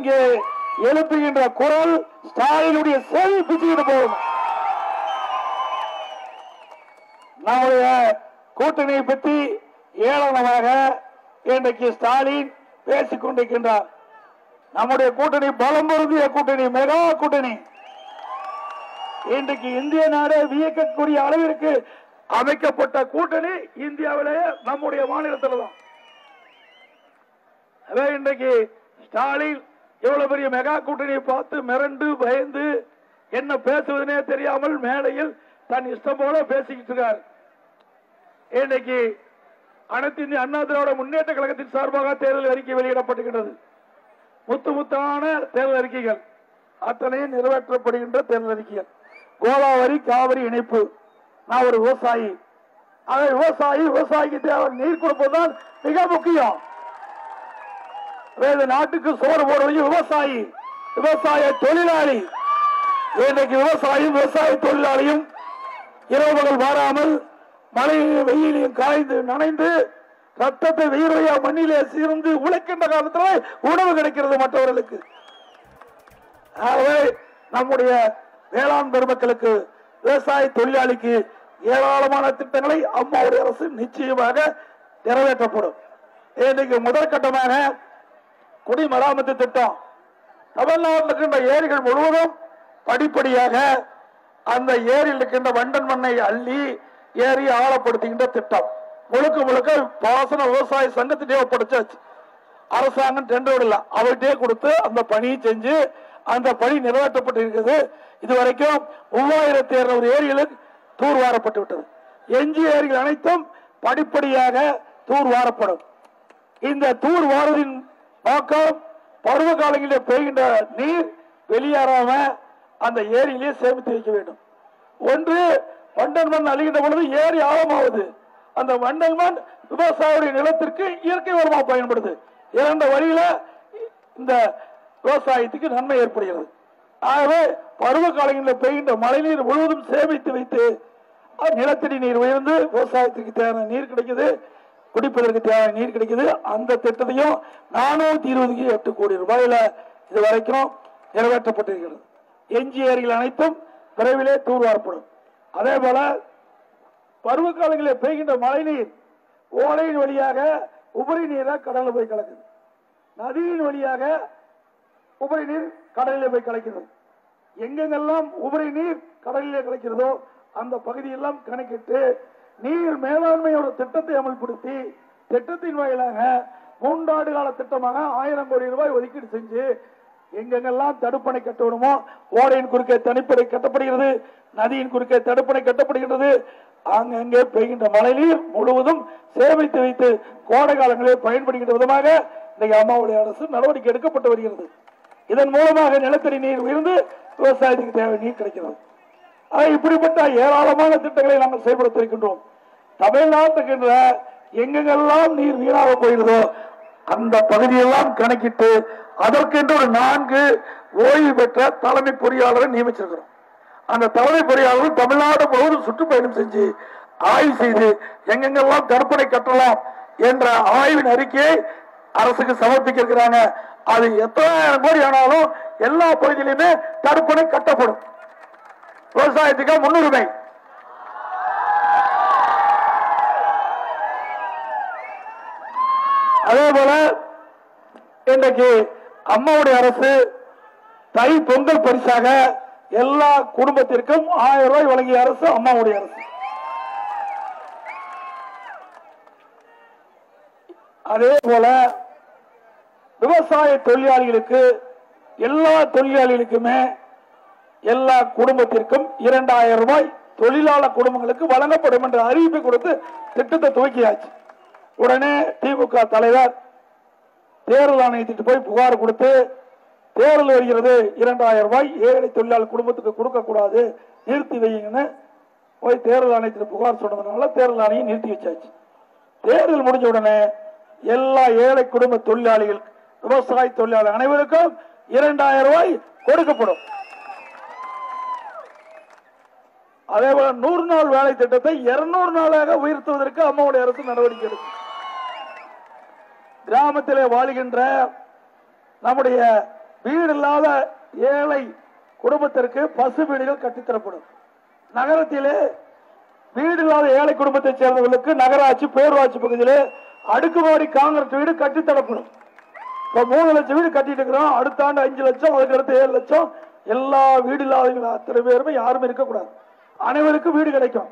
இங்கே எழுப்புகின்ற குரல் ஸ்டாலினுடைய செவி பிச்சுக்கிட்டு போகும். நம்முடைய கூட்டணியை பற்றி ஏளனமாக இன்றைக்கு ஸ்டாலின் பேசிக் கொண்டிருக்கின்றார். நம்முடைய கூட்டணி பலம் பொருந்திய கூட்டணி, மெகா கூட்டணி. இன்றைக்கு இந்திய நாடு வியக்கக்கூடிய அளவிற்கு அமைக்கப்பட்ட கூட்டணி இந்தியாவிலேயே நம்முடைய மாநிலத்தில் தான். இன்றைக்கு ஸ்டாலின் எவ்வளவு பெரிய மெகா கூட்டணியை பார்த்து மிரண்டு பயந்து என்ன பேசுவதனே தெரியாமல் மேடையில் தன் இஷ்டம் போல பேசிக்கிட்டு இருக்கார். இன்றைக்கு அனைத்து இந்திய அண்ணா திராவிட முன்னேற்ற கழகத்தின் சார்பாக தேர்தல் அறிக்கை வெளியிடப்பட்டிருக்கிறது. முத்து முத்தான தேர்தல் அறிக்கைகள் அத்தனையும் நிறைவேற்றப்படுகின்ற தேர்தல் அறிக்கைகள். கோதாவரி காவிரி இணைப்பு. நான் ஒரு விவசாயி. விவசாயிக்கு தேவை நீர் கொடுப்பதுதான் மிக முக்கியம். நாட்டுக்கு சோறு போடுவது விவசாயி, விவசாய தொழிலாளி. இன்றைக்கு விவசாய தொழிலாளியும் இரவுகள் மாறாமல் மழையிலும் வெயிலையும் காய்ந்து நனைந்து ரத்தத்தை வெயிலையா மண்ணிலே சீர்ந்து உழைக்கின்ற காலத்தில் உணவு கிடைக்கிறது மற்றவர்களுக்கு. ஆகவே நம்முடைய வேளாண் பெருமக்களுக்கு, விவசாய தொழிலாளிக்கு ஏராளமான திட்டங்களை அம்மாவுடைய அரசு நிச்சயமாக நிறைவேற்றப்படும். இன்றைக்கு முதற்கட்டமாக குடிமராமத்து திட்டம். தமிழ்நாட்டில் இருக்கின்ற ஏரிகள் முழுவதும் படிப்படியாக அந்த ஏரியில் இருக்கின்ற வண்டன் மண்ணை அள்ளி ஏரி ஆழப்படுத்துகின்ற திட்டம் முழுக்க முழுக்க பாசன விவசாய சங்கத்திட்டே ஒப்படைச்சாச்சு. அரசாங்கம் டெண்டர் இல்ல, அவர்கிட்டே கொடுத்து அந்த பணியை செஞ்சு அந்த பணி நிறைவேற்றப்பட்டிருக்கிறது. இதுவரைக்கும் 3200 ஏரிகளுக்கு தூர்வாரப்பட்டு விட்டது. எஞ்சிய ஏரிகள் அனைத்தும் படிப்படியாக தூர்வாரப்படும். இந்த தூர்வாரத்தின் நோக்கம் பருவ காலங்களில் பெய்கின்ற நீர் வெளியேறாம அந்த ஏரியிலே சேமித்து வைக்க வேண்டும். ஒன்று, வண்டல் மண் அழிகின்ற பொழுது ஏரி ஆழமாவது. அந்த வண்டல் மண் விவசாயியுடைய நிலத்திற்கு இயற்கை உரமாக பயன்படுது. இரண்டு வழியில இந்த விவசாயத்துக்கு நன்மை ஏற்படுகிறது. ஆகவே பருவ காலங்களில் பெய்கின்ற மழை நீர் முழுவதும் சேமித்து வைத்து நிலத்தடி நீர் உயர்ந்து விவசாயத்திற்கு தேவையான நீர் கிடைக்குது, குடிப்பதற்கு தேவையான நீர் கிடைக்குது. அந்த திட்டத்தையும் 428 கோடி ரூபாயில இதுவரைக்கும் நிறைவேற்றப்பட்டிருக்கிறது. எஞ்சிய ஏரிகள் அனைத்தும் விரைவிலே தூர்வாரப்படும். அதே போல பருவ காலங்களில் பெய்கின்ற மழை நீர் ஓடையின் வழியாக உபரி நீராக கடலில் போய் கலக்குது. நதியின் வழியாக உபரி நீர் கடலில் போய் கலக்கிறது. எங்கெங்கெல்லாம் உபரி நீர் கடலிலே கலக்கிறதோ அந்த பகுதியெல்லாம் கணக்கிட்டு நீர் மேலாண்மையோட திட்டத்தை அமல்படுத்தி திட்டத்தின் வாயிலாக 3 ஆண்டு கால திட்டமாக 1000 கோடி ரூபாய் ஒதுக்கீடு செஞ்சு எங்கெங்கெல்லாம் தடுப்பணை கட்டணுமோ ஓடையின் குறுக்கே தனிப்படை கட்டப்படுகிறது, நதியின் குறுக்கே தடுப்பணை கட்டப்படுகிறது. அங்கங்கே பெய்கின்ற மழை நீர் முழுவதும் சேமித்து வைத்து கோடை காலங்களே பயன்படுகின்ற விதமாக இன்றைக்கு அம்மாவுடைய அரசு நடவடிக்கை எடுக்கப்பட்டு வருகிறது. இதன் மூலமாக நிலத்தடி நீர் உயர்ந்து விவசாயத்துக்கு தேவை நீர் கிடைக்கிறது. இப்படிப்பட்ட ஏராளமான திட்டங்களை நாங்கள் செயல்படுத்தியிருக்கின்றோம். தமிழ்நாட்டுக்கு எங்கெங்கெல்லாம் நீர் வீணாக போகிறதோ அந்த பகுதியெல்லாம் கணக்கிட்டு அதற்கென்று ஒரு 4 ஓய்வு பெற்ற தலைமை பொறியாளரை நியமிச்சிருக்கிறோம். அந்த தலைமை பொறியாளர்கள் தமிழ்நாடு முழுவதும் சுற்றுப்பயணம் செஞ்சு ஆய்வு செய்து எங்கெங்கெல்லாம் தடுப்பணை கட்டலாம் என்ற ஆய்வின் அறிக்கையை அரசுக்கு சமர்ப்பிக்க இருக்கிறாங்க. அது எத்தனை கோடி ஆனாலும் எல்லா பகுதியிலுமே தடுப்பணை கட்டப்படும். விவசாயத்துக்கு முன்னுரிமை. அதே போல இன்றைக்கு அம்மாவுடைய அரசு தை பொங்கல் பரிசாக எல்லா குடும்பத்திற்கும் 1000 ரூபாய் வழங்கிய அரசு அம்மாவுடைய அரசு. அதே போல விவசாய தொழிலாளிகளுக்கு எல்லா தொழிலாளிகளுக்குமே எல்லா குடும்பத்திற்கும் 2000 ரூபாய் தொழிலாளர் குடும்பங்களுக்கு வழங்கப்படும் என்ற அறிவிப்பை கொடுத்து திட்டத்தை துவக்கியாச்சு. உடனே திமுக தலைவர் தேர்தல் ஆணையத்திற்கு போய் புகார் கொடுத்து தேர்தல் வருகிறது 2000 ரூபாய் ஏழை தொழிலாளர் குடும்பத்துக்கு கொடுக்க கூடாது, நிறுத்தி வைங்கன்னு போய் தேர்தல் ஆணையத்தில் புகார் சொன்னதுனால தேர்தல் ஆணையம் நிறுத்தி வச்சாச்சு. தேர்தல் முடிஞ்ச உடனே எல்லா ஏழை குடும்ப தொழிலாளிகள் விவசாய தொழிலாளர் அனைவருக்கும் 2000 ரூபாய் கொடுக்கப்படும். அதே போல 100 நாள் வேலை திட்டத்தை 200 நாளாக உயர்த்துவதற்கு அம்மாவுடைய அரசு நடவடிக்கை எடுக்கும். கிராமத்திலே வாழ்கின்ற நம்முடைய வீடு இல்லாத ஏழை குடும்பத்திற்கு பசு வீடுகள் கட்டித்தரப்படும். நகரத்திலே வீடு இல்லாத ஏழை குடும்பத்தை சேர்ந்தவர்களுக்கு நகராட்சி பேரூராட்சி பகுதியிலே அடுக்குமாடி காங்கிரஸ் வீடு கட்டித்தரப்படும். இப்ப 3 லட்சம் வீடு கட்டிட்டு இருக்கிறோம். அடுத்த ஆண்டு 5 லட்சம், அதுக்கு அடுத்து 7 லட்சம். எல்லா வீடு இல்லாதவங்க அத்தனை பேருமே யாருமே இருக்கக்கூடாது, அனைவருக்கும் வீடு கிடைக்கும்.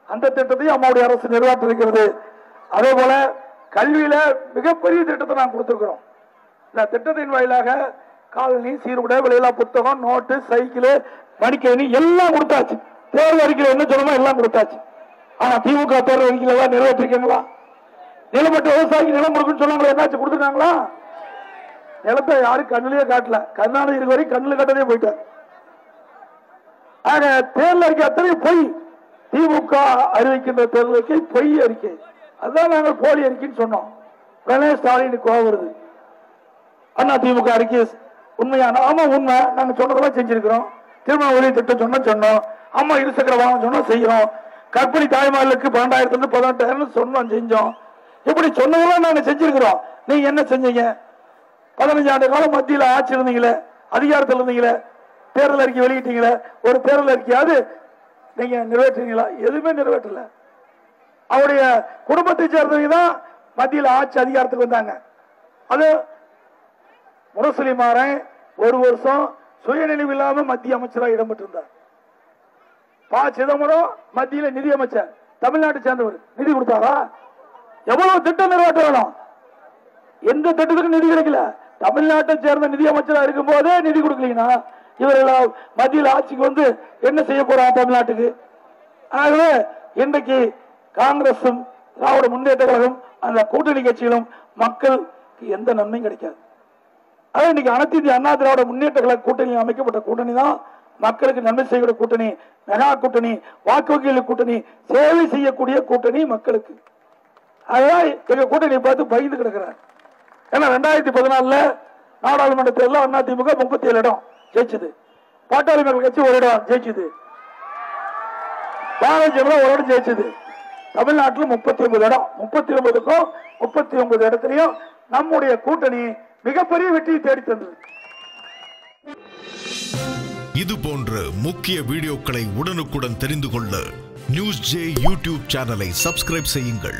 அந்த திட்டத்தையும் அம்மாவுடைய அரசு நிறைவேற்றி இருக்கிறது. அதே போல கல்வியில மிகப்பெரிய திட்டத்தை நான் கொடுத்திருக்கிறோம். இந்த திட்டத்தின் வாயிலாக காலனி, சீருடை, விலையில்லா புத்தகம், நோட்டு, சைக்கிள், மடிக்கணி எல்லாம் கொடுத்தாச்சு. தேர்தல் அறிக்கையில் என்ன சொல்லணுமோ எல்லாம் கொடுத்தாச்சு. ஆனா திமுக தேர்தல் அறிக்கையில எல்லாம் நிறைவேற்றிருக்கீங்களா? நிலமற்ற விவசாயிக்கு நிலம் கொடுக்குன்னு சொன்னாங்களா? என்னாச்சு, கொடுத்துருக்காங்களா? நிலத்தை யாரும் கண்ணிலேயே காட்டல. கருணாநிதி இருக்க வரைக்கும் கண்ணில் கட்டதே போயிட்டார். ஆக தேர்தல் அறிக்கை அத்தனை பொய். திமுக அறிவிக்கின்ற தேர்தல் அறிக்கை பொய் அறிக்கை. அதுதான் நாங்கள் போலி அறிக்கைன்னு சொன்னோம். உடனே ஸ்டாலின் கோவம் வருது. அண்ணா திமுக அறிக்கை உண்மையான? ஆமா உண்மை. நாங்க சொன்னதெல்லாம் செஞ்சிருக்கிறோம். திருமண உதவி திட்டம் சொன்னோம். அம்மா இருசக்கர வாகனம் சொன்னோம், செய்யறோம். கர்ப்பிணி தாய்மார்களுக்கு 12,000 18,000 சொன்னோம், செஞ்சோம். இப்படி சொன்னதெல்லாம் நாங்க செஞ்சிருக்கிறோம். நீங்க என்ன செஞ்சீங்க? 15 ஆண்டு காலம் மத்தியில் ஆட்சி இருந்தீங்களே, அதிகாரத்தில் இருந்தீங்களே, தேர்தல் அறிக்கை வெளியிட்டீங்களே, ஒரு தேர்தல் அறிக்கையாவது நீங்க நிறைவேற்றீங்களா? எதுவுமே நிறைவேற்றல. அவருடைய குடும்பத்தை சேர்ந்தவங்க தான் மத்தியில் ஆட்சி அதிகாரத்துக்கு வந்தாங்க. அது முரசொலி மாறன் 1 வருஷம் சுயநினைவு இல்லாம மத்திய அமைச்சராக இடம்பெற்றிருந்தார். ப. சிதம்பரம் மத்தியில நிதி அமைச்சர், தமிழ்நாட்டை சேர்ந்தவர். நிதி கொடுத்தாரா? எவ்வளவு திட்டம் நிறைவேற்ற வேணும்? எந்த திட்டத்துக்கும் நிதி கிடைக்கல. தமிழ்நாட்டை சேர்ந்த நிதி அமைச்சராக இருக்கும் போதே நிதி கொடுக்கலீங்கன்னா இவர்கள் மத்தியில் ஆட்சிக்கு வந்து என்ன செய்ய போறாங்க தமிழ்நாட்டுக்கு? ஆகவே இன்றைக்கு காங்கிரசும் திராவிட முன்னேற்ற கழகம் அந்த கூட்டணி கட்சிகளும் மக்களுக்கு எந்த நன்மையும் கிடைக்காது. அது இன்னைக்கு அனைத்து இந்திய அண்ணா திராவிட முன்னேற்ற கழக கூட்டணி அமைக்கப்பட்ட கூட்டணி தான் மக்களுக்கு நன்மை செய்யக்கூடிய கூட்டணி, மெகா கூட்டணி, வாக்கு வங்கிகள் கூட்டணி, சேவை செய்யக்கூடிய கூட்டணி மக்களுக்கு. அதுதான் எங்க கூட்டணி பார்த்து பயந்து கிடக்கிறார். ஏன்னா 2014 நாடாளுமன்ற தேர்தலில் அதிமுக 37 இடம் ஜெயிச்சது. பாட்டாளி மக்கள் கட்சி 1 இடம் ஜெயிச்சது. பாரதிய ஜனதா 1 இடம் ஜெயிச்சது. தமிழ்நாட்டில் 39 இடம். 39க்கும் 39 இடத்திலையும் நம்முடைய கூட்டணி மிகப்பெரிய வெற்றியை தேடி தந்தது. இது போன்ற முக்கிய வீடியோக்களை உடனுக்குடன் தெரிந்து கொள்ள நியூஸ் ஜே யூடியூப் சேனலை சப்ஸ்கிரைப் செய்யுங்கள்.